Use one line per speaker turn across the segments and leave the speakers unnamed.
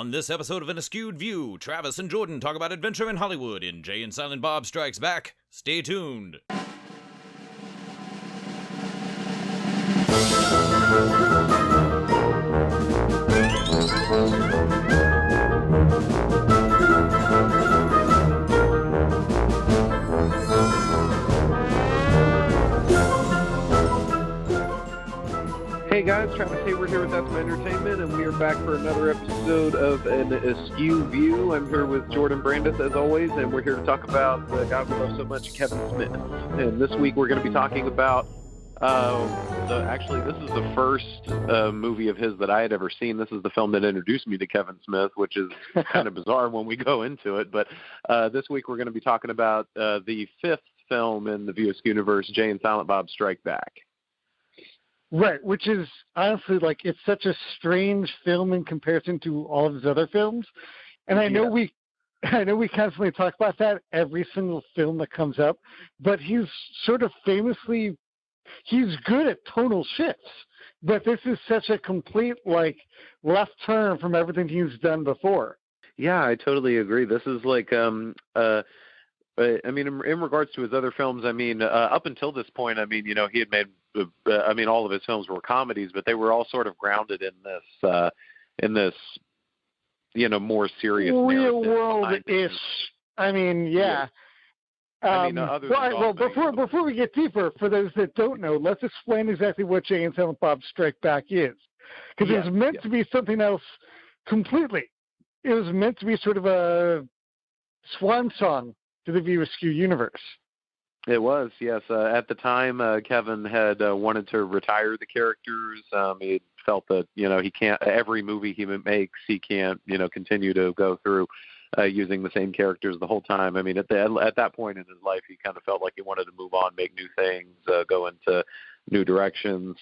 On this episode of An Askewed View, Travis and Jordan talk about adventure in Hollywood in Jay and Silent Bob Strikes Back. Stay tuned.
Hey guys, Travis Hayward here with That's My Entertainment, and we are back for another episode of An Askewed View. I'm here with Jordan Brandis, as always, and we're here to talk about the guy we love so much, Kevin Smith. And this week we're going to be talking about, this is the first movie of his that I had ever seen. This is the film that introduced me to Kevin Smith, which is kind of bizarre when we go into it. But this week we're going to be talking about the fifth film in the View Askewniverse, Jay and Silent Bob Strike Back.
Right, which is honestly it's such a strange film in comparison to all of his other films, and I know we constantly talk about that every single film that comes up, but he's sort of he's good at tonal shifts, but this is such a complete left turn from everything he's done before.
Yeah, I totally agree. This is in regards to his other films, up until this point, he had made, all of his films were comedies, but they were all sort of grounded in this, more serious
real world-ish. Before we get deeper, for those that don't know, let's explain exactly what Jay and Silent Bob Strike Back is, because it was meant to be something else completely. It was meant to be sort of a swan song to the View Askewniverse.
It was, yes. At the time, Kevin had wanted to retire the characters. He felt that, he can't, every movie he makes, he can't, continue to go through using the same characters the whole time. At that point in his life, he kind of felt like he wanted to move on, make new things, go into new directions.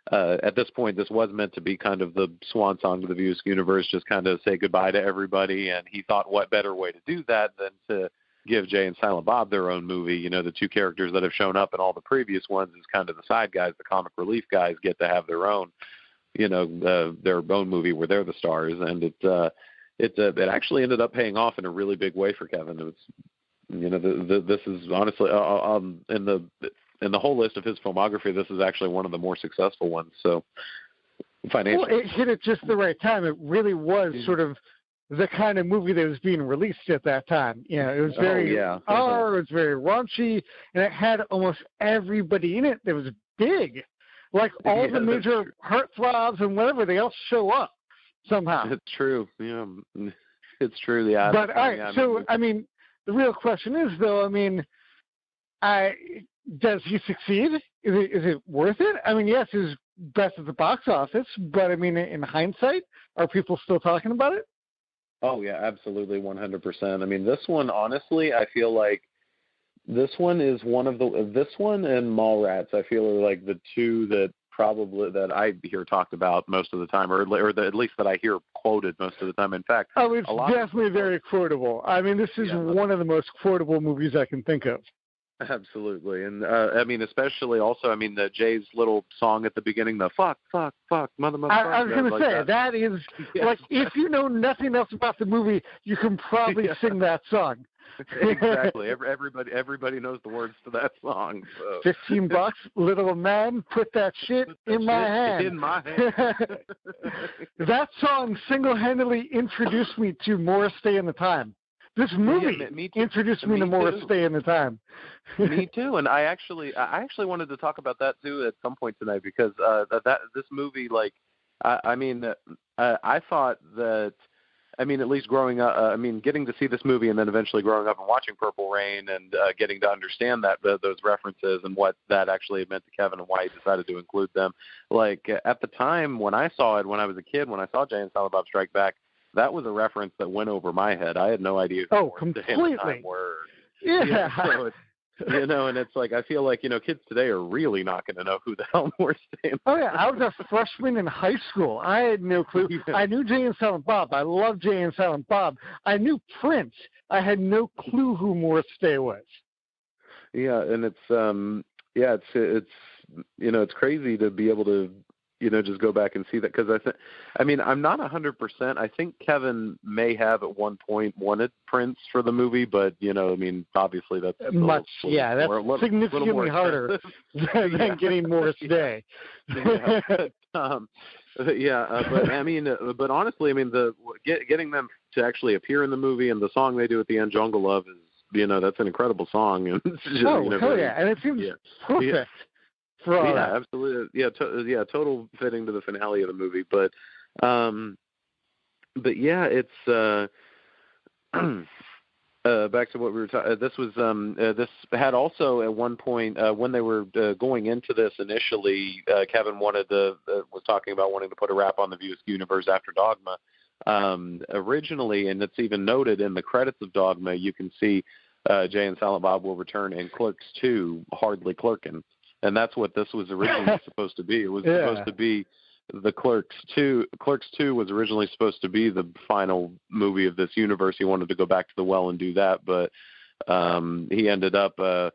At this point, this was meant to be kind of the swan song to the View Askewniverse, just kind of say goodbye to everybody. And he thought, what better way to do that than to give Jay and Silent Bob their own movie. The two characters that have shown up in all the previous ones is kind of the side guys, the comic relief guys get to have their own, their own movie where they're the stars. And it actually ended up paying off in a really big way for Kevin. This is honestly in the whole list of his filmography, this is actually one of the more successful ones. So financially,
well, it hit at just the right time. It really was sort of the kind of movie that was being released at that time. It was very it was very raunchy, and it had almost everybody in it that was big. All the major heartthrobs and whatever, they all show up somehow.
It's true. Yeah, it's true. Yeah.
But all right, the real question is though, does he succeed? Is it worth it? Yes, he's best at the box office, but in hindsight, are people still talking about it?
Oh yeah, absolutely, 100%. This one, honestly, I feel like this one is this one and Mallrats, I feel are like the two that I hear talked about most of the time, or at least that I hear quoted most of the time. In fact,
it's definitely very quotable. This is one of the most quotable movies I can think of.
Absolutely. And especially also, the Jay's little song at the beginning, the fuck, mother.
I was going to say, that is, if you know nothing else about the movie, you can probably sing that song.
Exactly. Everybody knows the words to that song. So.
$15, little man, put that shit in my hand.
In my hand.
That song single-handedly introduced me to Morris Day in the Time. This movie introduced me to Morris Day in the Time.
Me too, and I actually wanted to talk about that too at some point tonight, because this movie, I thought that, at least growing up, getting to see this movie and then eventually growing up and watching Purple Rain and getting to understand those references and what that actually meant to Kevin and why he decided to include them. At the time when I saw it, when I was a kid, when I saw Jay and Silent Bob Strike Back, that was a reference that went over my head. I had no idea.
Oh, completely.
Yeah. So and it's I feel like, kids today are really not going to know who the hell Morris Day is.
Oh, yeah. I was a freshman in high school. I had no clue. Yeah. I knew Jay and Silent Bob. I loved Jay and Silent Bob. I knew Prince. I had no clue who Morris Day was.
Yeah, and it's crazy to be able to just go back and see that, because I'm not 100%. I think Kevin may have at one point wanted Prince for the movie, but obviously that's
that's significantly harder than getting Morris Day.
But honestly, getting them to actually appear in the movie, and the song they do at the end, Jungle Love, is that's an incredible song, and it's just,
and it seems perfect. For all that.
Absolutely. Total fitting to the finale of the movie. But it's back to what we were talking. This was this had also at one point when they were going into this initially, Kevin was talking about wanting to put a wrap on the View Askewniverse after Dogma. Originally, and it's even noted in the credits of Dogma, you can see Jay and Silent Bob will return in Clerks 2, Hardly Clerkin'. And that's what this was originally supposed to be. It was supposed to be the Clerks 2. Clerks 2 was originally supposed to be the final movie of this universe. He wanted to go back to the well and do that, but he ended up kind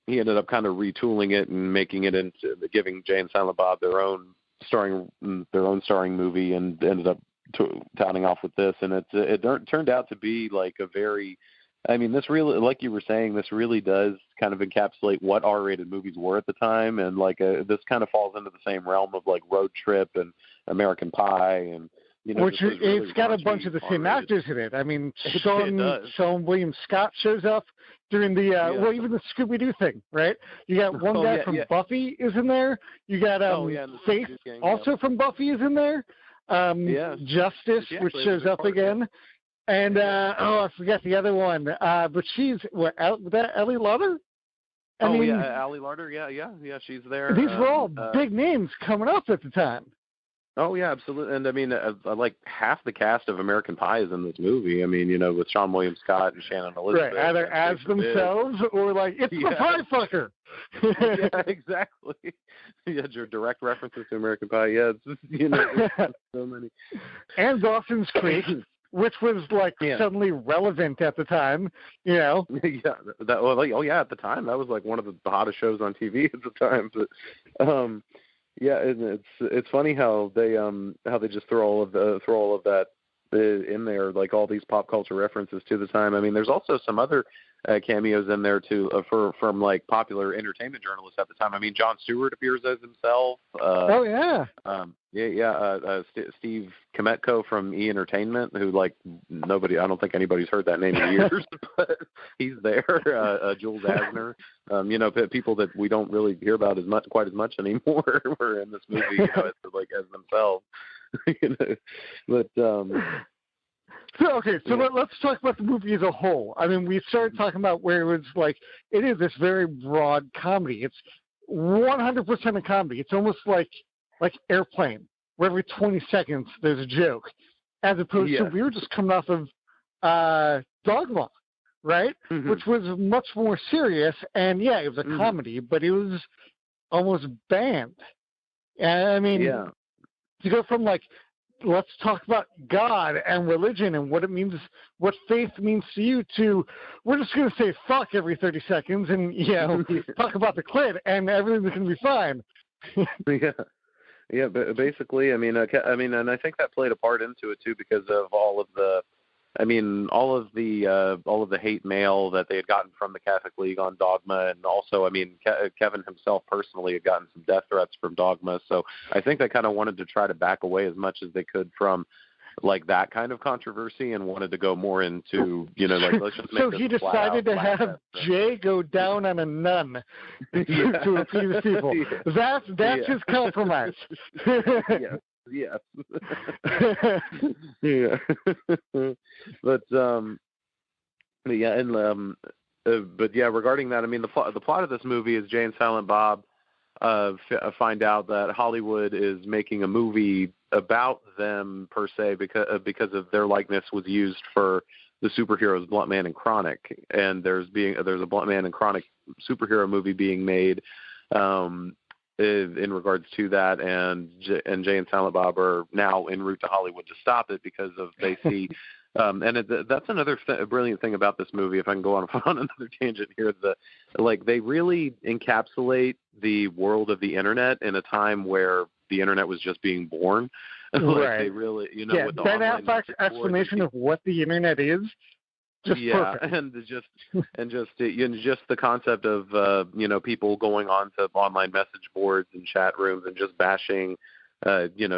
of retooling it and making it into giving Jay and Silent Bob their own starring movie, and ended up touting off with this. And it turned out to be like a very, this really, like you were saying, this really does kind of encapsulate what R-rated movies were at the time, and this kind of falls into the same realm of like Road Trip and American Pie, and
which it's got a bunch of the same actors in it. Sean William Scott shows up during the even the Scooby-Doo thing, right? You got one guy from Buffy is in there. You got Faith also from Buffy is in there. Justice, which shows up again. And I forget the other one, but she's Ellie Lauder?
Ellie Lauder, yeah, she's there.
These were all big names coming up at the time.
Oh yeah, absolutely. And like half the cast of American Pie is in this movie. With Sean William Scott and Shannen Elizabeth.
Right, either as themselves or like it's the pie fucker.
Yeah, exactly. Yeah, your direct references to American Pie. Yeah, it's so many.
And Dawson's Creek. Which was suddenly relevant at the time,
Yeah, at the time that was like one of the hottest shows on TV at the time. But it's funny how they just throw all of that in there, like all these pop culture references to the time. There's also some other cameos in there too from like popular entertainment journalists at the time. Jon Stewart appears as himself. Steve Kometko from E! Entertainment, who I don't think anybody's heard that name in years, but he's there. Jules Asner, people that we don't really hear about quite as much anymore were in this movie, as themselves. But.
Let's talk about the movie as a whole. We started talking about where it was it is this very broad comedy. It's 100% a comedy. It's almost like Airplane, where every 20 seconds there's a joke, as opposed to we were just coming off of Dogma, right? Mm-hmm. Which was much more serious, and it was a comedy, but it was almost banned. To go from let's talk about God and religion and what it means, what faith means to you, to we're just going to say fuck every 30 seconds and, talk about the clit and everything's going to be fine.
But basically, and I think that played a part into it too, because of all of the hate mail that they had gotten from the Catholic League on Dogma, and also, Kevin himself personally had gotten some death threats from Dogma, so I think they kind of wanted to try to back away as much as they could from that kind of controversy, and wanted to go more into let's just make
so he decided to have Jay go down on a nun to appease people. That's his compromise.
Yeah. Yeah. But regarding that, the plot of this movie is Jay and Silent Bob find out that Hollywood is making a movie about them per se because of their likeness was used for the superheroes Blunt Man and Chronic, and there's a Blunt Man and Chronic superhero movie being made in regards to that, and Jay and Silent Bob are now en route to Hollywood to stop it because they see that's another brilliant thing about this movie. If I can go on another tangent here, they really encapsulate the world of the internet in a time where the internet was just being born.
Right.
They really,
yeah,
with the
Ben
online
Affleck's
message boards
explanation of what the internet is, just perfect.
and just the concept of people going on to online message boards and chat rooms and just bashing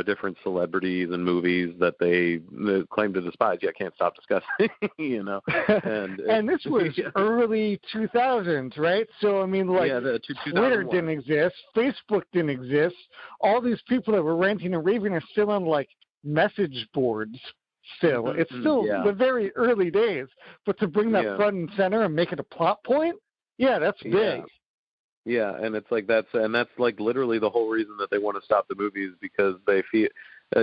different celebrities and movies that they claim to despise yet can't stop discussing. And
this was early 2000s, right? So I mean, Twitter didn't exist, Facebook didn't exist. All these people that were ranting and raving are still on message boards. Still, it's still the very early days, but to bring that front and center and make it a plot point, that's big.
Yeah, and it's that's literally the whole reason that they want to stop the movies, because they feel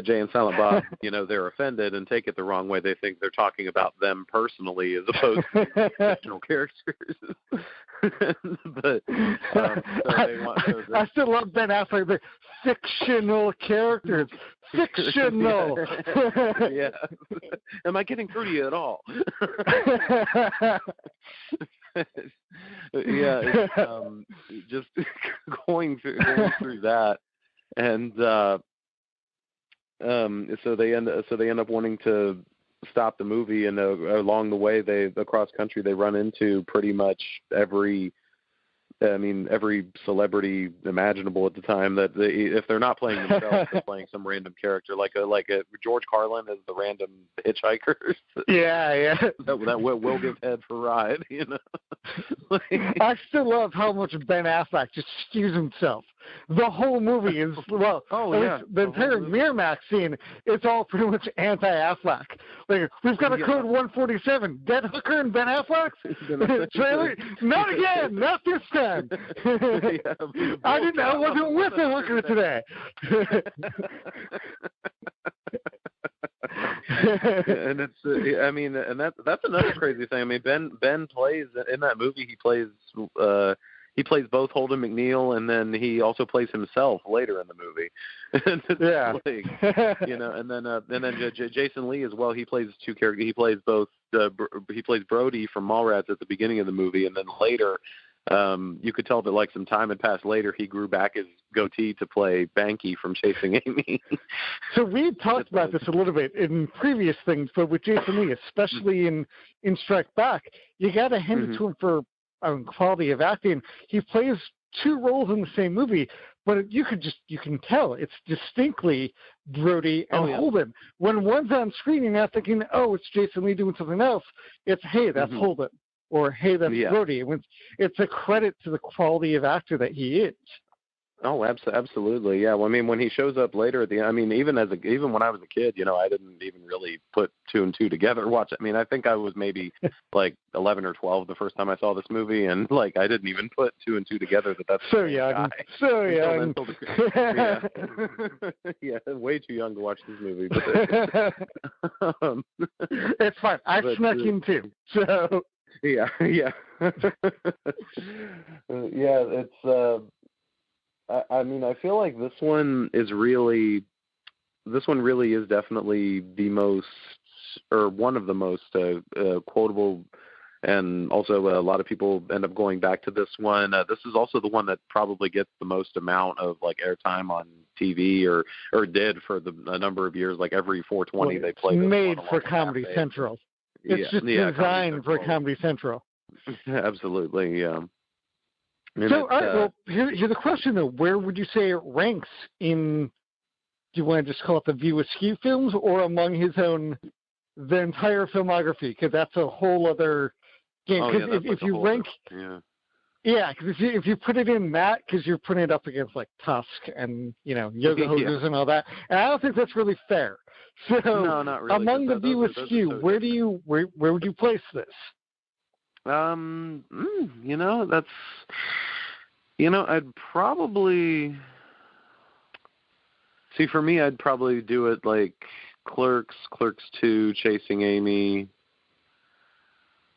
Jay and Silent Bob, they're offended and take it the wrong way. They think they're talking about them personally as opposed to fictional characters. But
I still love Ben Affleck. The fictional characters, fictional.
Yeah. Am I getting through to you at all? It's, just going through that, and so they end up wanting to stop the movie, and along the way, across country, they run into pretty much every celebrity imaginable at the time, that if they're not playing themselves, they're playing some random character, like a George Carlin as the random hitchhiker.
Yeah.
that will give head for ride,
I still love how much Ben Affleck just skews himself. The whole movie is the entire Miramax scene. It's all pretty much anti-Affleck. We've got a code 147. Dead hooker and Ben Affleck trailer. Not again. Not this time. I wasn't with the hooker today.
And it's that's another crazy thing. I mean, Ben plays in that movie. He plays both Holden McNeil, and then he also plays himself later in the movie. And then Jason Lee as well. He plays two characters. He plays both. He plays Brody from Mallrats at the beginning of the movie, and then later, you could tell that some time had passed later. He grew back his goatee to play Banky from Chasing Amy.
So we talked about this a little bit in previous things, but with Jason Lee, especially in Strike Back, you got to hand it to him for quality of acting. He plays two roles in the same movie, but you can tell it's distinctly Brody and Holden. When one's on screen, you're not thinking, it's Jason Lee doing something else. It's, hey, that's Holden, or hey, that's Brody. It's a credit to the quality of actor that he is.
Oh, absolutely, yeah. Well, I mean, when he shows up later at the end, even when I was a kid, I didn't even really put two and two together. I think I was maybe 11 or 12 the first time I saw this movie, and I didn't even put two and two together. That's
so young, so young.
Yeah, way too young to watch this movie. But
it's fine. I snuck in too. So
yeah. It's. I feel like this one really is definitely the most, or one of the most quotable, and also a lot of people end up going back to this one. This is also the one that probably gets the most amount of airtime on TV, or did for a number of years. Every 420 they play.
Made for Comedy Central. It's just designed for Comedy Central.
Absolutely, yeah.
So, all right, well, here's the question, though. Where would you say it ranks in, do you want to just call it the View Askew films, or among the entire filmography? Because that's a whole other game. Because if you rank, because if you put it in that, because you're putting it up against Tusk and, Yoga Hosers and all that, and I don't think that's really fair. So,
no, not really.
Among the View Askew, where would you place this?
That's, I'd probably, see, for me, I'd probably do it Clerks 2, Chasing Amy,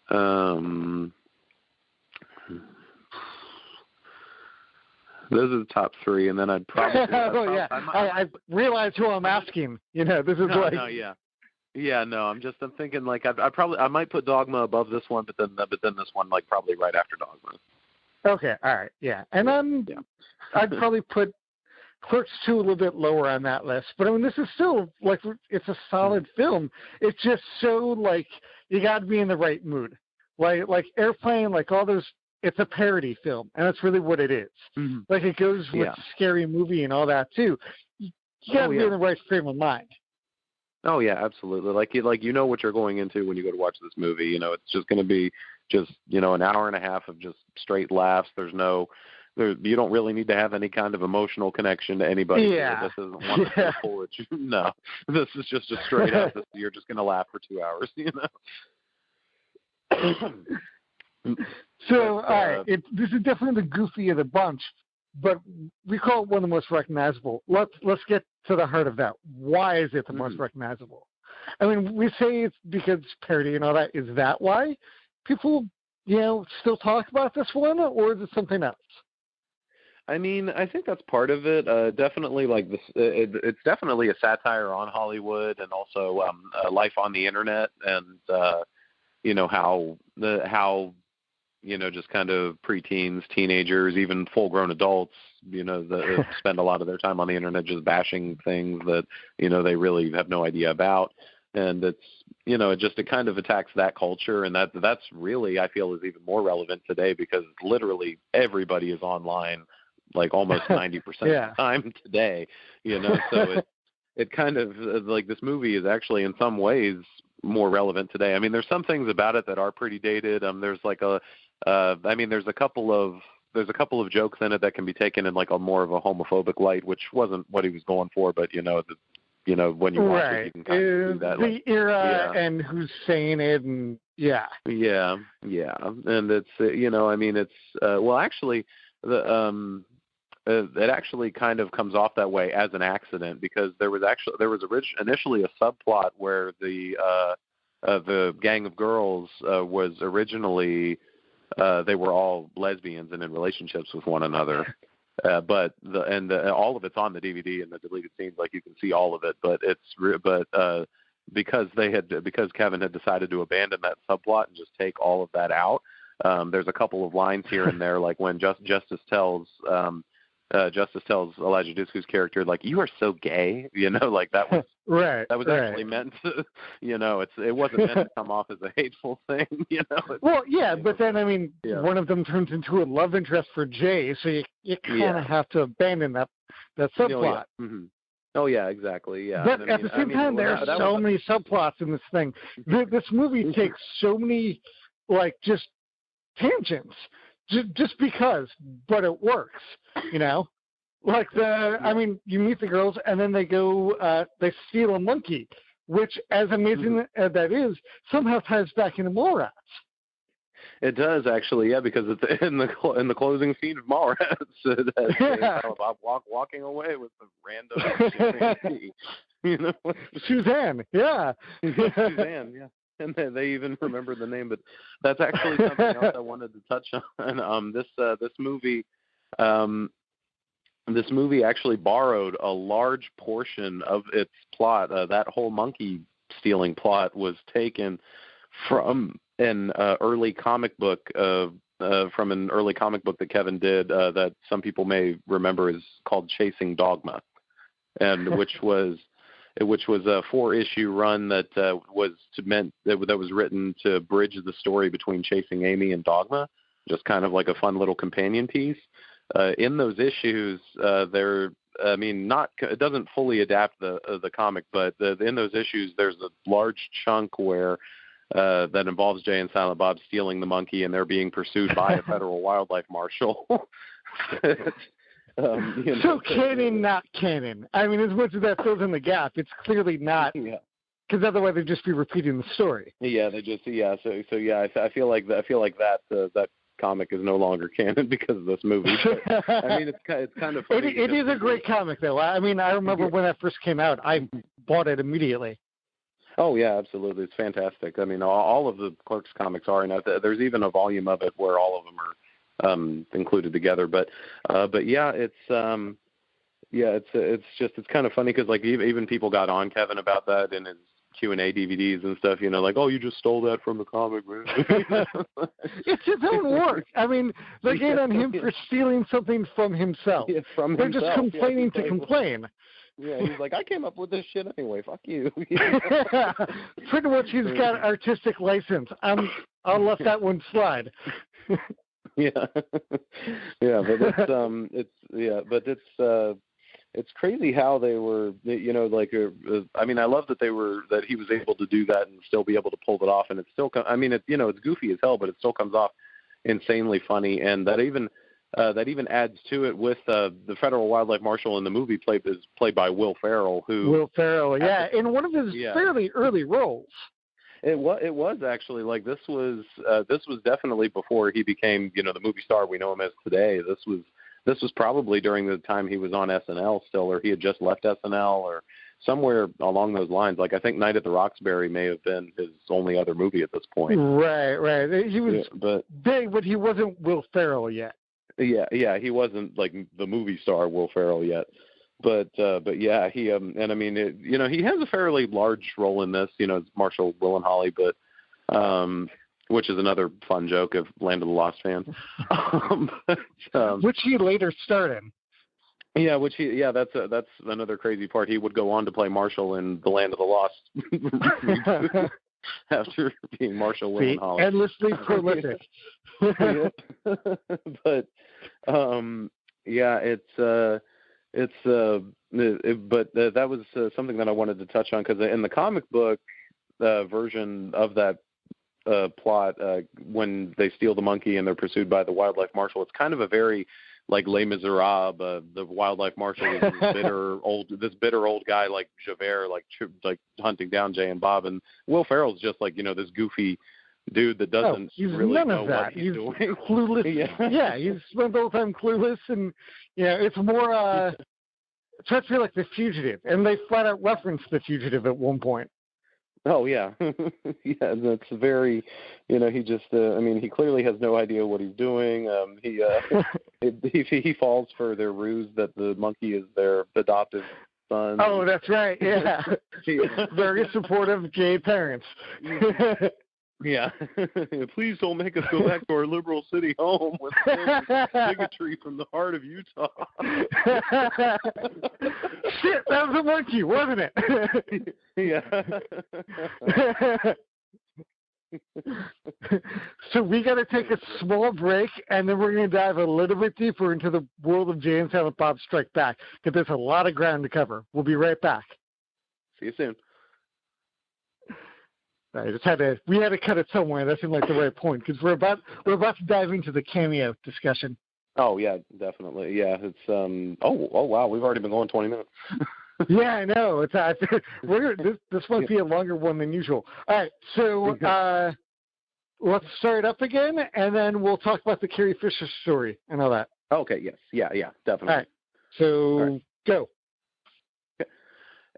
those are the top three, and then I'd probably,
I realize who I'm asking, this is
I'm thinking I might put Dogma above this one, but then this one probably right after Dogma.
Okay, all right, yeah, and then I'd probably put Clerks 2 a little bit lower on that list. But I mean, this is still like it's a solid film. It's just so like you got to be in the right mood. Like Airplane, like all those. It's a parody film, and that's really what it is.
Mm-hmm.
Like it goes with Scary Movie and all that too. You got to be in the right frame of mind.
Oh yeah, absolutely. Like you know what you're going into when you go to watch this movie. You know, it's just going to be just an hour and a half of just straight laughs. You don't really need to have any kind of emotional connection to anybody.
Yeah.
This isn't one to look forward to. No, this is just a straight up. You're just going to laugh for 2 hours. You know.
So, all right, this is definitely the goofy of the bunch, but we call it one of the most recognizable. Let's get to the heart of that. Why is it the most recognizable? I mean, we say it's because it's parody and all that. Is that why people, still talk about this one, or is it something else?
I mean, I think that's part of it. Definitely, like this, it's definitely a satire on Hollywood and also life on the internet, and how just kind of preteens, teenagers, even full-grown adults, that spend a lot of their time on the internet just bashing things that, they really have no idea about. And it's, it kind of attacks that culture. And that's really, I feel, is even more relevant today because literally everybody is online, like almost 90% of the time today, So it kind of, like this movie is actually in some ways more relevant today. I mean, there's some things about it that are pretty dated. There's like there's a couple of jokes in it that can be taken in like a more of a homophobic light, which wasn't what he was going for, but when you watch it, you can kind of see that.
The era and who's saying it, and yeah, and it's actually it actually kind of comes off that way as an accident because there was initially a subplot where the gang of girls was originally they were all lesbians and in relationships with one another. But all of it's on the DVD and the deleted scenes, like you can see all of it. But because Kevin had decided to abandon that subplot and just take all of that out. There's a couple of lines here and there, like when Justice tells Elijah Dushku's character, like, "You are so gay," like that was right.
That was actually meant to, it wasn't meant to come off as a hateful thing,
Well, yeah, but then one of them turns into a love interest for Jay, so you kind of have to abandon that subplot.
Oh yeah, exactly. Yeah.
But at the same time, there are so many subplots in this thing. This movie takes so many, like, just tangents. Just because, but it works, Like you meet the girls and then they go, they steal a monkey, which, as amazing as that is, somehow ties back into Mallrats.
It does actually, yeah, because it's in the closing scene of Mallrats. Bob walking away with the random
Suzanne, yeah.
Suzanne, yeah. And they even remember the name, but that's actually something else I wanted to touch on. This movie actually borrowed a large portion of its plot. That whole monkey stealing plot was taken from an early comic book that Kevin did that some people may remember is called Chasing Dogma, and which was a 4-issue run that was written to bridge the story between Chasing Amy and Dogma, just kind of like a fun little companion piece. In those issues, it doesn't fully adapt the comic, but in those issues, there's a large chunk where that involves Jay and Silent Bob stealing the monkey, and they're being pursued by a federal wildlife marshal.
So canon, not canon. I mean, as much as that fills in the gap, it's clearly not. Yeah. Because otherwise they'd just be repeating the story.
Yeah, they just So yeah, I feel like that comic is no longer canon because of this movie. But, it's kind of funny.
It is a great comic, though. I remember when that first came out, I bought it immediately.
Oh yeah, absolutely. It's fantastic. All of the Clerks comics are, and there's even a volume of it where all of them are included together, but yeah, it's kind of funny because like even people got on Kevin about that in his Q&A DVDs and stuff, you know, like, oh, you just stole that from the comic, man.
It's his own work. I mean, they get on him for stealing something from himself.
Yeah, from
They're
himself.
just complaining to complain.
Yeah, he's like, I came up with this shit anyway. Fuck you.
Pretty much, he's got artistic license. I'll let that one slide.
Yeah, yeah, but it's crazy how they were, you know, like, I mean, I love that that he was able to do that and still be able to pull it off, and it still, I mean, it's goofy as hell, but it still comes off insanely funny, and that even adds to it with the federal wildlife marshal in the movie played by Will Ferrell, in one of his fairly early roles. It was actually, like, this was definitely before he became, you know, the movie star we know him as today. This was probably during the time he was on SNL still, or he had just left SNL, or somewhere along those lines. Like, I think Night at the Roxbury may have been his only other movie at this point. Right. He was big, but he wasn't Will Ferrell yet. Yeah, he wasn't, like, the movie star Will Ferrell yet. But yeah, he and I mean, you know, he has a fairly large role in this, you know, Marshall Willenholly, but which is another fun joke of Land of the Lost fans. Which he later starred in. Yeah, that's another crazy part. He would go on to play Marshall in the Land of the Lost after being Marshall Willenholly. Endlessly prolific. But yeah, that was something that I wanted to touch on, because in the comic book version of that plot, when they steal the monkey and they're pursued by the wildlife marshal, it's kind of a very, like, Les Miserables. The wildlife marshal is this bitter old guy like Javert, like hunting down Jay and Bob, and Will Ferrell's just, like, you know, this goofy dude that doesn't really know what he's doing. Clueless. He's spent the whole time clueless, and it's more it tries to feel like The Fugitive, and they flat out reference The Fugitive at one point. Oh yeah, yeah, that's very, you know, he just, I mean, he clearly has no idea what he's doing. He falls for their ruse that the monkey is their adoptive son. Oh, that's right. Yeah, very supportive gay parents. Yeah. Please don't make us go back to our liberal city home with bigotry from the heart of Utah. Shit, that was a monkey, wasn't it? Yeah. So we got to take a small break, and then we're going to dive a little bit deeper into the world of Jay and Silent Bob Strike Back, because there's a lot of ground to cover. We'll be right back. See you soon. We had to cut it somewhere. That seemed like the right point, because we're about to dive into the cameo discussion. Oh yeah, definitely. Yeah, it's oh wow, we've already been going 20 minutes. Yeah, I know. It's this might be a longer one than usual. All right, so let's start up again, and then we'll talk about the Carrie Fisher story and all that. Okay. Yes. Yeah. Definitely. All right. So go.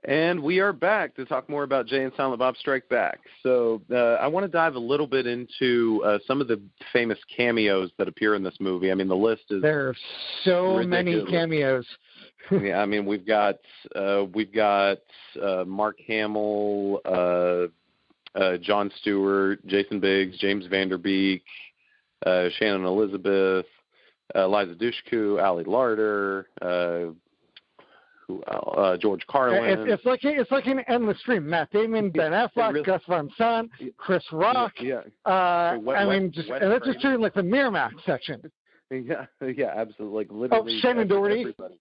And we are back to talk more about Jay and Silent Bob Strike Back. So I want to dive a little bit into some of the famous cameos that appear in this movie. I mean, the list is there are so ridiculous. Many cameos. Yeah, I mean, we've got Mark Hamill, Jon Stewart, Jason Biggs, James Vanderbeek, Shannon Elizabeth, Liza Dushku, Ali Larder. George Carlin. It's like an endless stream. Matt Damon, Ben Affleck, really, Gus Van Sant, Chris Rock. Yeah. And that's just doing like the Miramax section. Yeah, absolutely. Like literally. Oh, Shannon Doherty. Everybody.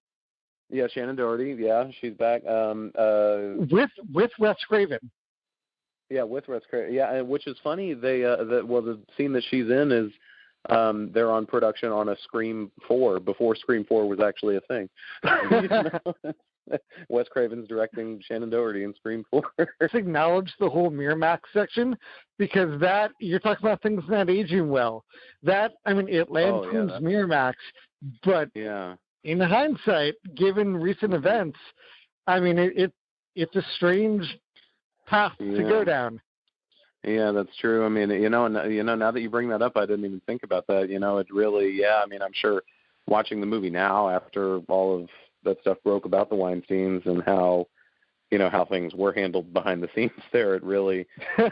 Yeah, Shannon Doherty. Yeah, she's back. With Wes Craven. Yeah, with Wes Craven. Yeah, which is funny. The scene that she's in is. They're on production on a Scream 4 before Scream 4 was actually a thing. Wes Craven's directing Shannon Doherty in Scream 4. Let's acknowledge the whole Miramax section, because that you're talking about things not aging well. That, I mean, it lampoons Miramax, but in hindsight, given recent events, I mean, it's a strange path to go down. Yeah, that's true. I mean, now that you bring that up, I didn't even think about that. It really, I mean, I'm sure watching the movie now after all of that stuff broke about the Weinsteins and how, how things were handled behind the scenes there. It really,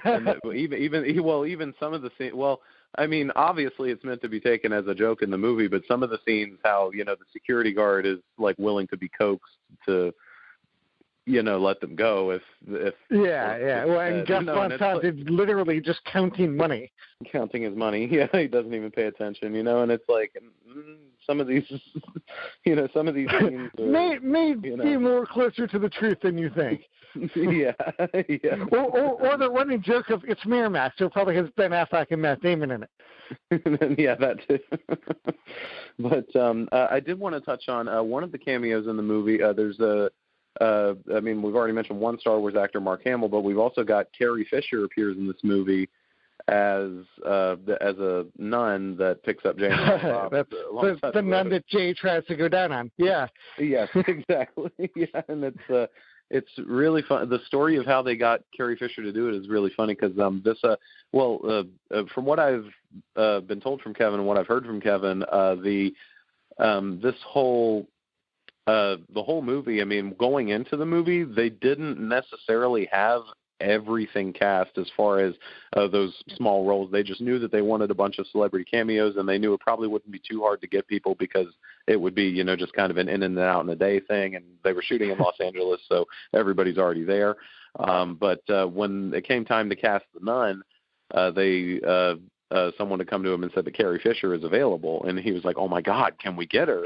and even some of the scenes, well, I mean, obviously it's meant to be taken as a joke in the movie, but some of the scenes, how, the security guard is like willing to be coaxed to, let them go if
Well, and Gus Van Sant is literally just counting money.
Counting his money. Yeah, he doesn't even pay attention, and it's like some of these, some of these scenes
may be more closer to the truth than you think.
Yeah.
Or the running joke of it's Miramax, so it probably has Ben Affleck and Matt Damon in it.
Yeah, that too. But I did want to touch on one of the cameos in the movie. There's we've already mentioned one Star Wars actor, Mark Hamill, but we've also got Carrie Fisher appears in this movie as a nun that picks up James.
That's the nun that Jay tries to go down on. Yeah.
Yes, exactly. Yeah, and it's really fun. The story of how they got Carrie Fisher to do it is really funny because from what I've been told from Kevin and what I've heard from Kevin, the whole movie, I mean, going into the movie, they didn't necessarily have everything cast as far as those small roles. They just knew that they wanted a bunch of celebrity cameos, and they knew it probably wouldn't be too hard to get people because it would be, just kind of an in and out in a day thing, and they were shooting in Los Angeles, so everybody's already there. But when it came time to cast the nun, someone had come to him and said that Carrie Fisher is available, and he was like, "Oh my God, can we get her?"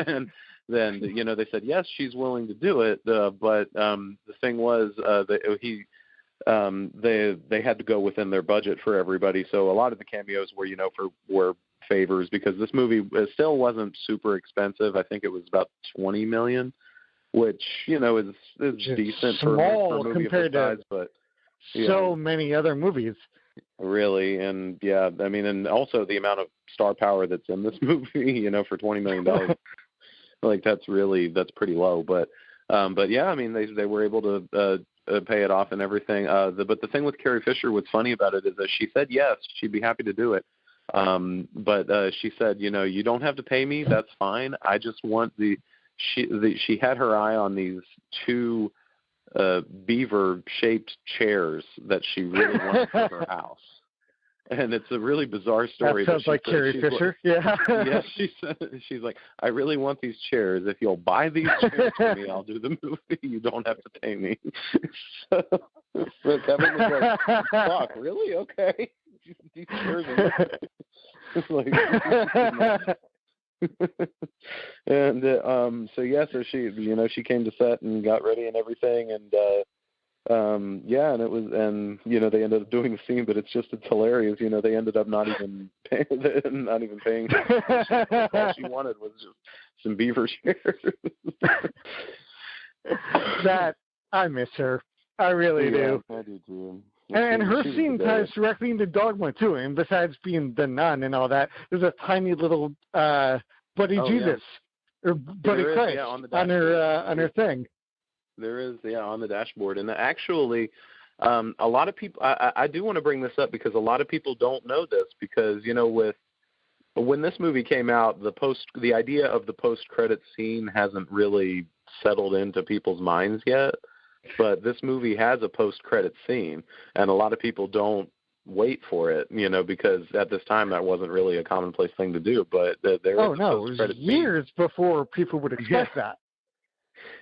And then they said yes, she's willing to do it, but the thing was they had to go within their budget for everybody, so a lot of the cameos were favors because this movie still wasn't super expensive. I think it was about $20 million, which is decent
small
for a movie
compared
of size, but
so many other movies.
Really, and yeah, I mean, and also the amount of star power that's in this movie, for $20 million, like that's pretty low. But yeah, I mean, they were able to pay it off and everything. But the thing with Carrie Fisher, what's funny about it is that she said yes, she'd be happy to do it. But she said, you don't have to pay me, that's fine. I just want she had her eye on these two beaver-shaped chairs that she really wanted for her house. And it's a really bizarre story.
That sounds like Carrie Fisher.
Yeah. Yeah, she's like, I really want these chairs. If you'll buy these chairs for me, I'll do the movie. You don't have to pay me. So Kevin was like, fuck, really? Okay. These chairs are and so she came to set and got ready and everything, and and it was, and they ended up doing the scene, but it's hilarious. They ended up not even paying. All she wanted was just some beaver chairs.
That I miss her. I really do.
I do too.
And her scene ties directly into Dogma too. And besides being the nun and all that, there's a tiny little Buddy Jesus or Buddy Christ on her thing.
There is, on the dashboard. And actually, a lot of people, I do want to bring this up because a lot of people don't know this because, when this movie came out, the idea of the post-credit scene hasn't really settled into people's minds yet. But this movie has a post-credit scene, and a lot of people don't wait for it, because at this time that wasn't really a commonplace thing to do. But there is a post-credit scene.
Years before people would expect that.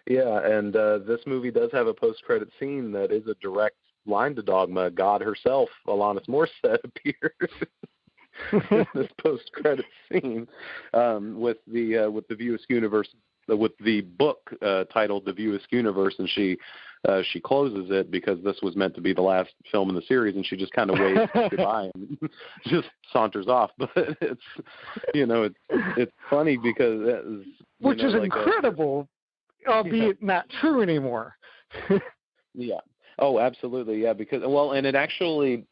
Yeah, and this movie does have a post-credit scene that is a direct line to Dogma. God herself, Alanis Morissette, appears in this post-credit scene with the View Askewniverse, with the book titled The View Askewniverse, and she closes it because this was meant to be the last film in the series, and she just kind of waves goodbye and just saunters off. But it's it's funny because
which is incredible. Albeit not true anymore.
Yeah. Oh, absolutely. Yeah. Because and it actually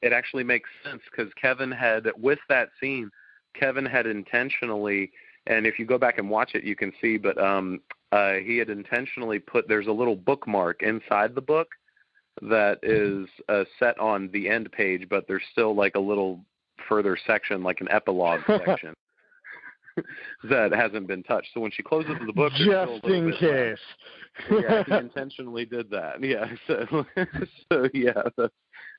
makes sense because Kevin had, with that scene, intentionally, and if you go back and watch it, you can see, but he had intentionally there's a little bookmark inside the book that is set on the end page, but there's still like a little further section, like an epilogue section. that hasn't been touched. So when she closes the book,
just in case.
Yeah, he intentionally did that. Yeah, so yeah, that's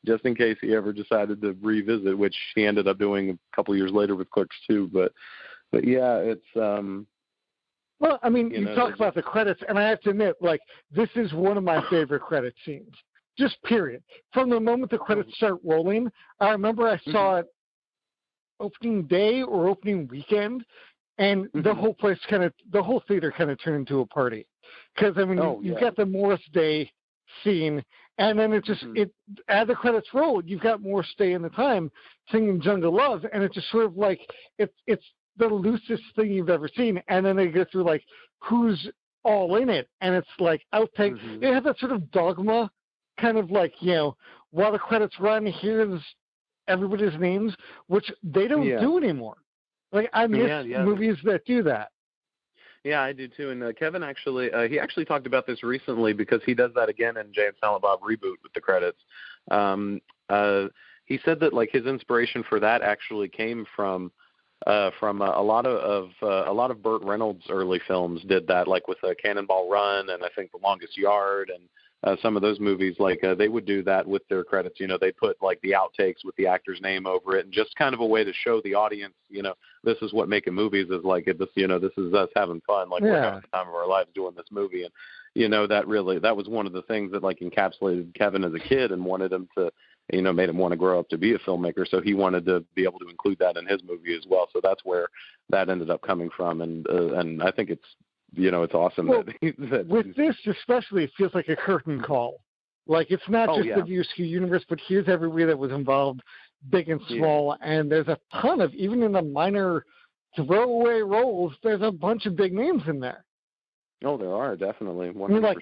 just in case he ever decided to revisit, which he ended up doing a couple years later with Clerks 2. But yeah, it's
Well, I mean, you talk about the credits, and I have to admit, like, this is one of my favorite credit scenes. Just period. From the moment the credits start rolling, I remember I saw it opening day or opening weekend, and the whole place the whole theater kind of turned into a party. Because, I mean, you've got the Morris Day scene, and then as the credits roll, you've got Morris Day in the time singing Jungle Love, and it's just sort of like, it's the loosest thing you've ever seen. And then they go through, like, who's all in it, and it's like outtakes. It has that sort of Dogma kind of like, while the credits run, here's everybody's names, which they don't do anymore. Like, I miss movies that do that.
Yeah, I do too. And Kevin actually talked about this recently because he does that again in Jay and Silent Bob Reboot with the credits. He said that, like, his inspiration for that actually came from a lot of Burt Reynolds' early films did that, like with Cannonball Run and I think The Longest Yard and some of those movies, like they would do that with their credits. They put like the outtakes with the actor's name over it, and just kind of a way to show the audience, this is what making movies is like. This is us having fun, like we're having the time of our lives doing this movie. And that was one of the things that like encapsulated Kevin as a kid and wanted him to, made him want to grow up to be a filmmaker. So he wanted to be able to include that in his movie as well. So that's where that ended up coming from, and I think it's. It's awesome.
Well, with this especially, it feels like a curtain call. Like, it's not just the View Askewniverse, but here's everybody that was involved, big and small, and there's a ton of, even in the minor throwaway roles, there's a bunch of big names in there.
Oh, there are, definitely. 100%.
I mean, like,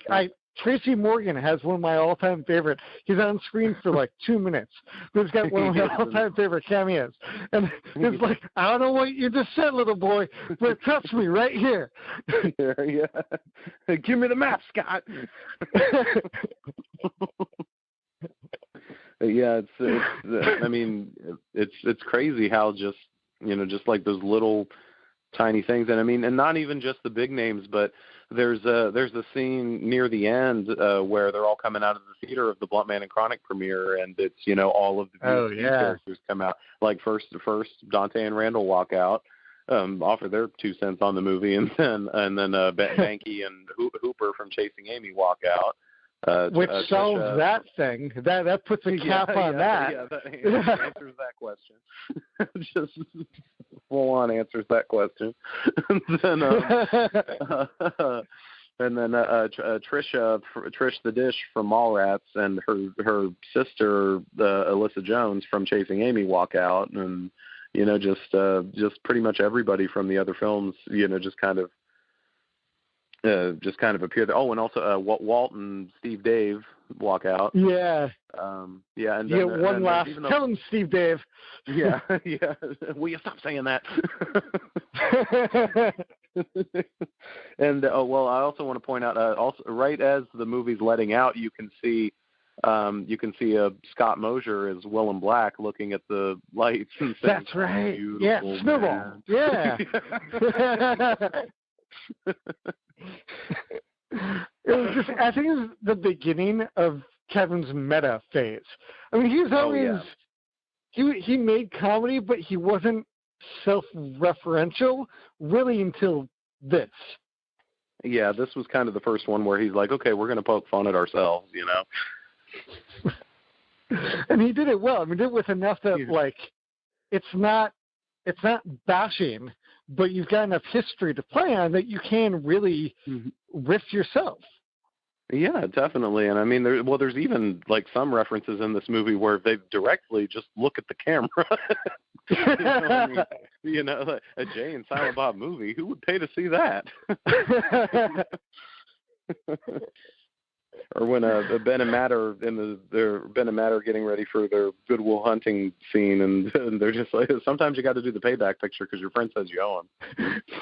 Tracy Morgan has one of my all-time favorite. He's on screen for like 2 minutes. But he's got one of my all-time favorite cameos. And it's like, I don't know what you just said, little boy, but touch me right here.
Yeah. Give me the map, Scott. Yeah, it's crazy how just like those little tiny things. And I mean, and not even just the big names, but there's a scene near the end where they're all coming out of the theater of the Blunt Man and Chronic premiere, and it's all of the characters come out. Like first Dante and Randall walk out, offer their 2 cents on the movie, and then Banky and Hooper from Chasing Amy walk out.
Which solves that thing. That puts a cap on that.
Yeah, that answers that question. Just full on answers that question. And then Trish the Dish from Mallrats and her sister Alyssa Jones from Chasing Amy walk out, and just pretty much everybody from the other films just kind of appear there. Oh, and also Walt and Steve Dave walk out.
Yeah.
And then,
one last. Tell him, Steve Dave.
Yeah. Will you stop saying that? And I also want to point out, also right as the movie's letting out, you can see Scott Mosier as Willem Black looking at the lights and saying,
"That's right. Yeah, Snowball. Yeah." It was just, I think it was the beginning of Kevin's meta phase. I mean, he's always he made comedy, but he wasn't self-referential really until this.
Yeah, this was kind of the first one where he's like, okay, we're going to poke fun at ourselves,
And he did it well. I mean, did it with enough that like it's not bashing, but you've got enough history to play on that you can really riff yourself.
Yeah, definitely. And I mean, there's even like some references in this movie where they directly just look at the camera. A Jay and Silent Bob movie. Who would pay to see that? Or when Ben and Matt are Ben and Matt are getting ready for their Goodwill Hunting scene, and they're just like, sometimes you got to do the payback picture because your friend says you owe him.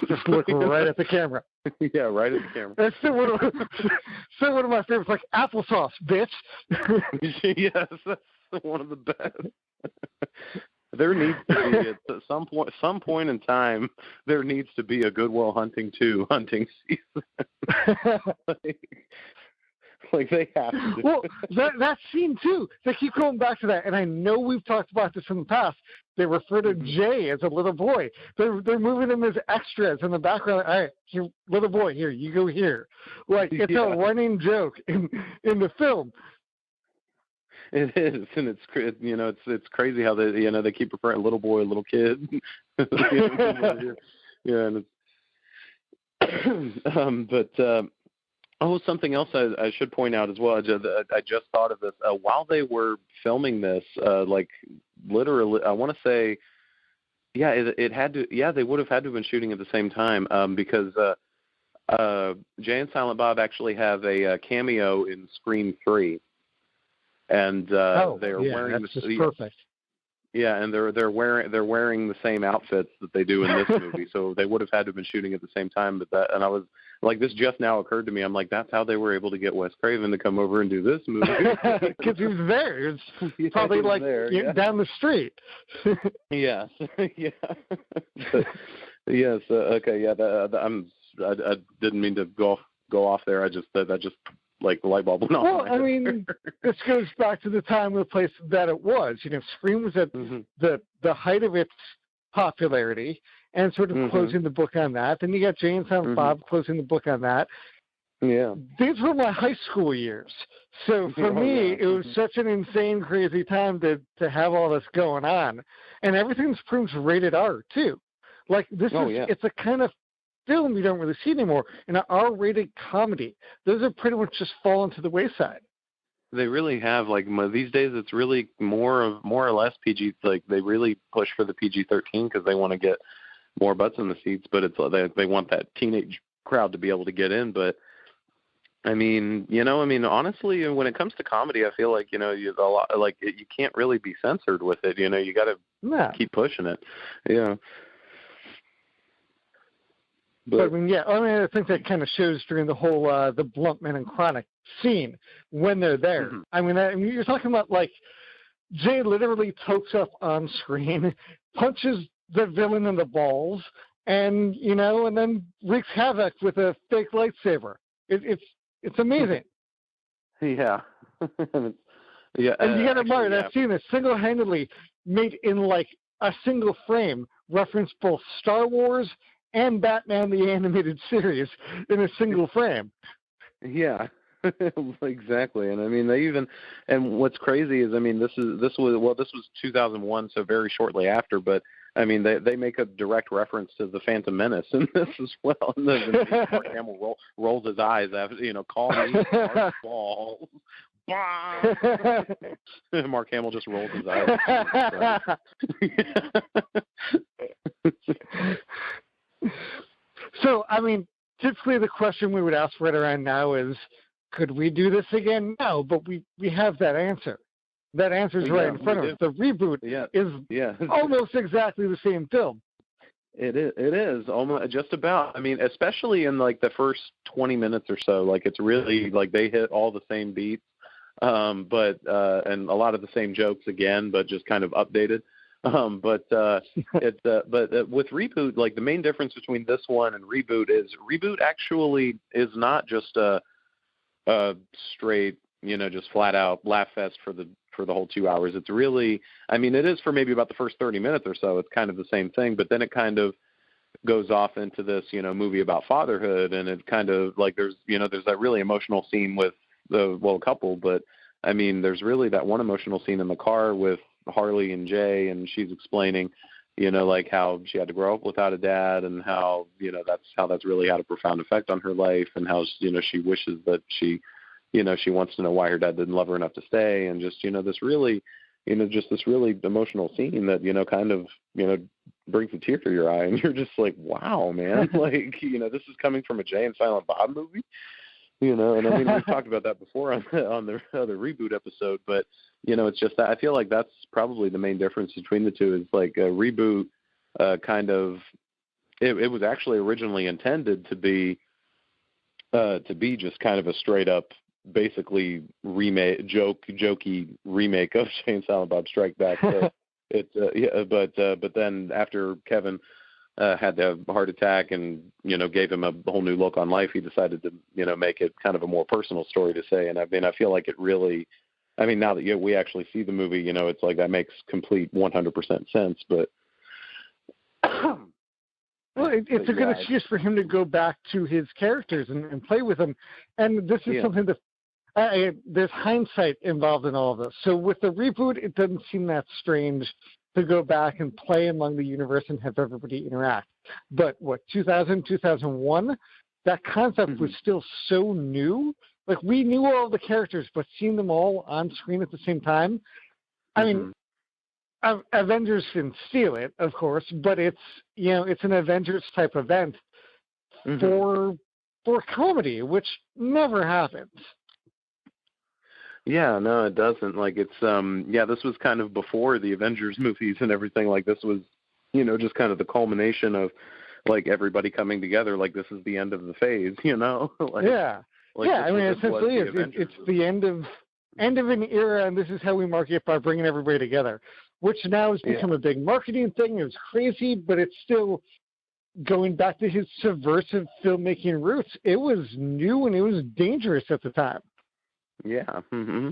Just look right at the camera.
Yeah, right at the camera.
That's still one of my favorites, like applesauce, bitch.
Yes, that's one of the best. There needs to be at some point in time. There needs to be a Good Will Hunting 2 hunting season. like they have to.
Well, that scene too. They keep going back to that, and I know we've talked about this in the past. They refer to Jay as a little boy. They're moving him as extras in the background. All right, here, little boy, here you go here. Like it's a running joke in the film.
It is, and it's crazy how they keep referring to little boy, little kid. Yeah, and it's, something else I should point out as well. I just thought of this while they were filming this. Like literally, I want to say, it had to. Yeah, they would have had to have been shooting at the same time because Jay and Silent Bob actually have a cameo in Scream 3. And they're wearing
that's just perfect.
Yeah, and they're wearing the same outfits that they do in this movie, so they would have had to have been shooting at the same time. And I was like, this just now occurred to me. I'm like, that's how they were able to get Wes Craven to come over and do this movie
because he was there. It's probably down the street.
Yes, yeah. Yes. Okay. Yeah. I didn't mean to go off there. That just. Like the light bulb went off.
Well, I mean, this goes back to the time and the place that it was. Scream was at the height of its popularity and sort of closing the book on that. Then you got Jay and Silent Bob closing the book on that.
Yeah.
These were my high school years. So for me, it was such an insane, crazy time to have all this going on. And everything Scream's rated R, too. Like, it's a kind of film you don't really see anymore, in an R-rated comedy. Those are pretty much just fallen to the wayside.
They really have. Like these days, it's really more or less PG. Like they really push for the PG-13 because they want to get more butts in the seats. But it's they want that teenage crowd to be able to get in. But I mean, honestly, when it comes to comedy, I feel like you can't really be censored with it. You got to keep pushing it. Yeah.
But I think that kind of shows during the whole the Bluntman and Chronic scene when they're there. I mean, you're talking about like Jay literally tokes up on screen, punches the villain in the balls, and and then wreaks havoc with a fake lightsaber. It's amazing.
Yeah. Yeah.
And you got to admire that scene is single-handedly made in like a single frame, reference both Star Wars and Batman the Animated Series in a single frame.
Yeah, exactly. And I mean, and what's crazy is, I mean, this was 2001, so very shortly after, but I mean, they make a direct reference to the Phantom Menace in this as well. And Mark Hamill rolls his eyes after, call me Darth Ball. Mark Hamill just rolls his eyes.
So, I mean, typically the question we would ask right around now is, could we do this again? No, but we have that answer. That answer is right in front of us. The reboot is almost exactly the same film.
It is almost just about. I mean, especially in like the first 20 minutes or so, like it's really like they hit all the same beats, but and a lot of the same jokes again, but just kind of updated. But with Reboot, like the main difference between this one and Reboot is Reboot actually is not just a straight, just flat out laugh fest for the whole 2 hours. It's really, I mean, it is for maybe about the first 30 minutes or so. It's kind of the same thing, but then it kind of goes off into this, movie about fatherhood, and it kind of like there's that really emotional scene with a couple, but I mean, there's really that one emotional scene in the car with Harley and Jay, and she's explaining, like how she had to grow up without a dad, and how, that's really had a profound effect on her life, and how, she wishes that she wants to know why her dad didn't love her enough to stay, and just, this really, just this really emotional scene that, kind of, brings a tear to your eye, and you're just like, wow, man, like, this is coming from a Jay and Silent Bob movie. And I mean, we've talked about that before on the other Reboot episode, but, it's just that I feel like that's probably the main difference between the two is like a Reboot kind of, it was actually originally intended to be just kind of a straight up, basically jokey remake of Jay and Silent Bob Strike Back. So, But then after Kevin had the heart attack and gave him a whole new look on life, he decided to make it kind of a more personal story to say. And I mean, I feel like it really, I mean, now that we actually see the movie, it's like that makes complete 100% sense. But
well, it's a good excuse for him to go back to his characters and play with them. And this is something that there's hindsight involved in all of this. So with the reboot, it doesn't seem that strange to go back and play among the universe and have everybody interact. But 2000, 2001, that concept was still so new. Like, we knew all the characters, but seeing them all on screen at the same time, I mean, Avengers can steal it, of course, but it's it's an Avengers type event for comedy, which never happens.
Yeah, no, it doesn't. Like, it's this was kind of before the Avengers movies and everything. Like, this was just kind of the culmination of like everybody coming together. Like, this is the end of the phase, like, I mean, essentially it's the end of an era, and this is how we mark it by bringing everybody together, which now has become a big marketing thing. It was crazy, but it's still going back to his subversive filmmaking roots. It was new and it was dangerous at the time. Yeah. Yeah,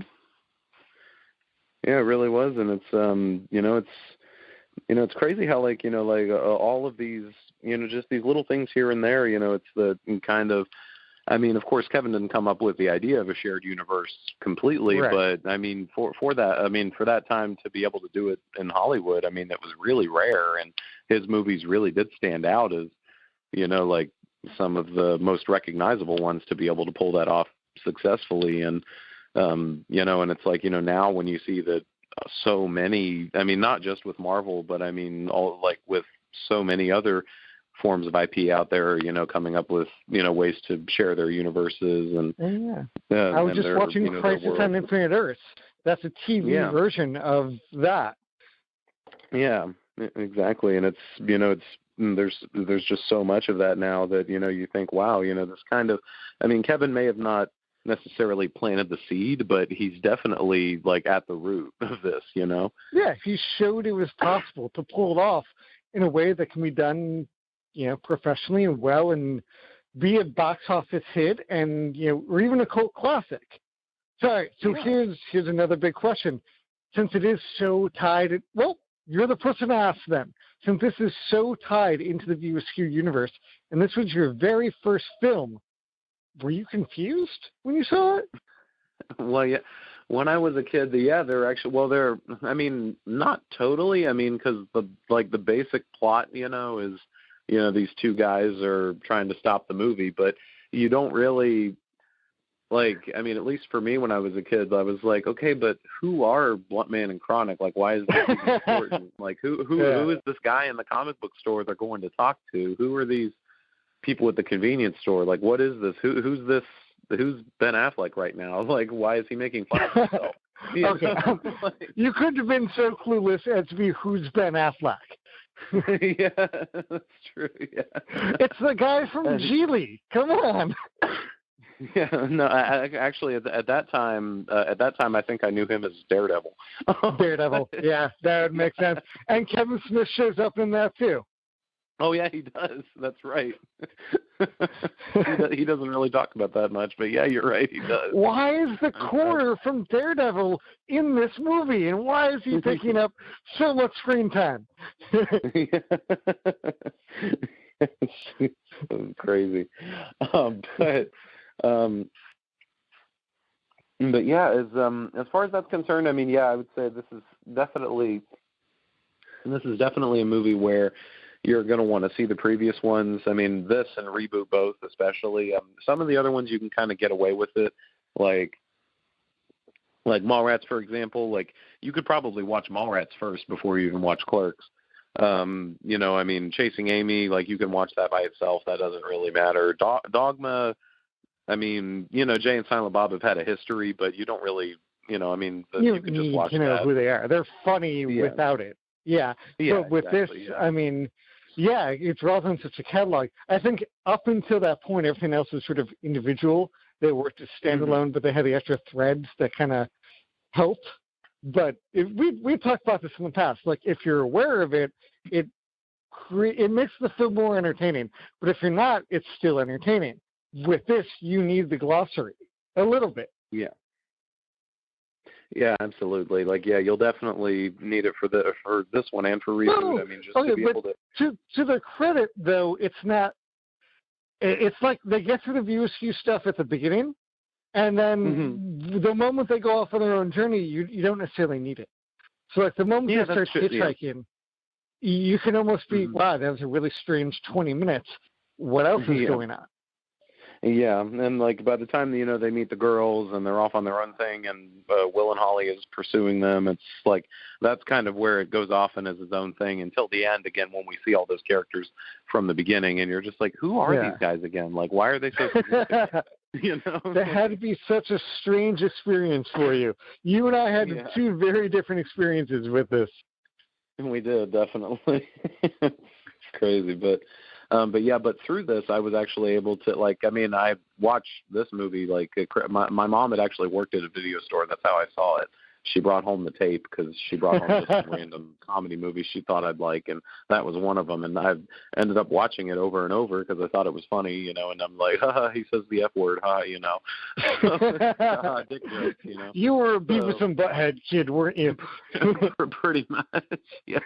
it really was. And it's, it's crazy how all of these, just these little things here and there, it's the kind of, I mean, of course, Kevin didn't come up with the idea of a shared universe completely, right. But I mean, for that time to be able to do it in Hollywood, I mean, it was really rare, and his movies really did stand out as, like some of the most recognizable ones to be able to pull that off successfully. And, and it's like, now when you see that so many, I mean, not just with Marvel, but I mean, all like with so many other forms of IP out there, coming up with, ways to share their universes. And
I was just watching Crisis on Infinite Earths. That's a TV version of that.
Yeah, exactly. And it's, there's just so much of that now that, you think, wow, this kind of, I mean, Kevin may have not necessarily planted the seed, but he's definitely like at the root of this,
Yeah, he showed it was possible to pull it off in a way that can be done, professionally and well, and be a box office hit, and or even a cult classic. So here's another big question. Since it is so tied, you're the person to ask them. Since this is so tied into the View Askewed universe, and this was your very first film, were you confused when you saw it?
Well, yeah. When I was a kid, they're actually, I mean, not totally. I mean, because the basic plot, is, these two guys are trying to stop the movie, but you don't really, I mean, at least for me when I was a kid, I was like, okay, but who are Blunt Man and Chronic? Like, why is this even important? Like, who is this guy in the comic book store they're going to talk to? Who are these people at the convenience store? Like, what is this? Who's this? Who's Ben Affleck right now? Like, why is he making fun of himself?
Okay. You couldn't have been so clueless as to be who's Ben Affleck.
Yeah, that's true. Yeah,
it's the guy from Geely. Come on.
Yeah, no, actually, at that time, I think I knew him as Daredevil.
Daredevil, yeah, that would make sense. And Kevin Smith shows up in that too.
Oh yeah, he does. That's right. He doesn't really talk about that much, but yeah, you're right. He does.
Why is the Quarter from Daredevil in this movie, and why is he taking up so much screen time?
It's crazy, but yeah, as far as that's concerned, I mean, yeah, I would say this is definitely a movie where you're going to want to see the previous ones. I mean, this and reboot both, especially. Some of the other ones you can kind of get away with it, like Mallrats, for example. Like, you could probably watch Mallrats first before you even watch Clerks. I mean, Chasing Amy, like, you can watch that by itself. That doesn't really matter. Dogma, I mean, Jay and Silent Bob have had a history, but you don't really, I mean, you can just watch
that. You know who they are. They're funny without it. Yeah. But with this, I mean, it's relevant to such a catalog. I think up until that point, everything else was sort of individual. They worked as standalone, but they had the extra threads that kind of helped. But we talked about this in the past. Like, if you're aware of it, it makes the film more entertaining. But if you're not, it's still entertaining. With this, you need the glossary a little bit.
Yeah. Yeah, absolutely. Like, yeah, you'll definitely need it for this one and for Reboot. I mean, just to be able
to their credit, though, it's not. It's like they get through the View Askew stuff at the beginning, and then the moment they go off on their own journey, you don't necessarily need it. So, like, the moment they start hitchhiking, you can almost be, wow, that was a really strange 20 minutes. What else is going on?
Yeah, and like by the time they meet the girls and they're off on their own thing, and Will and Holly is pursuing them, it's like that's kind of where it goes off and is its own thing until the end. Again, when we see all those characters from the beginning, and you're just like, who are these guys again? Like, why are they so significant?
That had to be such a strange experience for you. You and I had two very different experiences with this.
We did, definitely. It's crazy, but through this, I was actually able to, I watched this movie, my mom had actually worked at a video store. That's how I saw it. She brought home the tape because she brought home just some random comedy movies she thought I'd like, and that was one of them. And I ended up watching it over and over because I thought it was funny, and I'm like, he says the F word, dick joke,
You were a Beavis and Butthead kid, weren't you?
Pretty much, yes.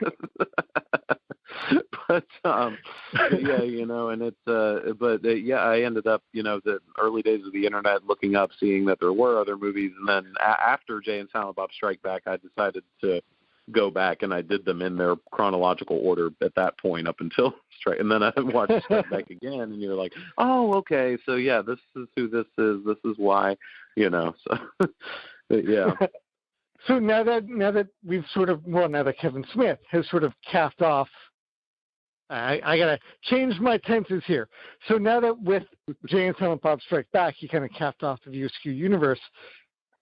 But and it's I ended up, the early days of the internet, looking up, seeing that there were other movies, and then after Jay and Silent Bob Strike Back, I decided to go back, and I did them in their chronological order at that point up until Strike, and then I watched Strike Back again, and you're like, oh, okay, so yeah, this is who this is why, so yeah.
So now that we've now that Kevin Smith has sort of capped off, I gotta change my tenses here. So now that with Jay and Silent Bob Strike Back, he kind of capped off the View Askew universe,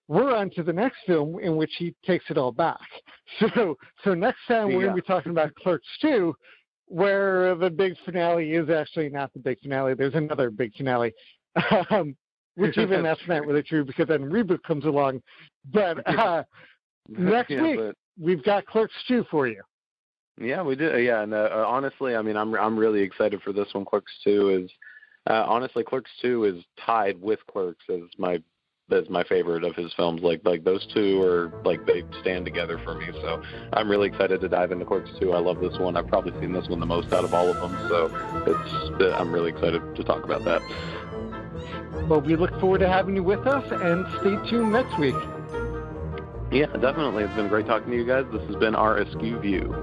we're on to the next film in which he takes it all back. So next time we're going to be talking about Clerks 2, where the big finale is actually not the big finale. There's another big finale, which even that's not really true because then Reboot comes along. But next week, we've got Clerks 2 for you.
Yeah, we do. Yeah, and honestly, I mean, I'm really excited for this one. Clerks 2 is honestly, Clerks 2 is tied with Clerks as my favorite of his films. Like those two are they stand together for me. So I'm really excited to dive into Clerks 2. I love this one. I've probably seen this one the most out of all of them. So I'm really excited to talk about that.
Well, we look forward to having you with us, and stay tuned next week.
Yeah, definitely. It's been great talking to you guys. This has been our Askew View.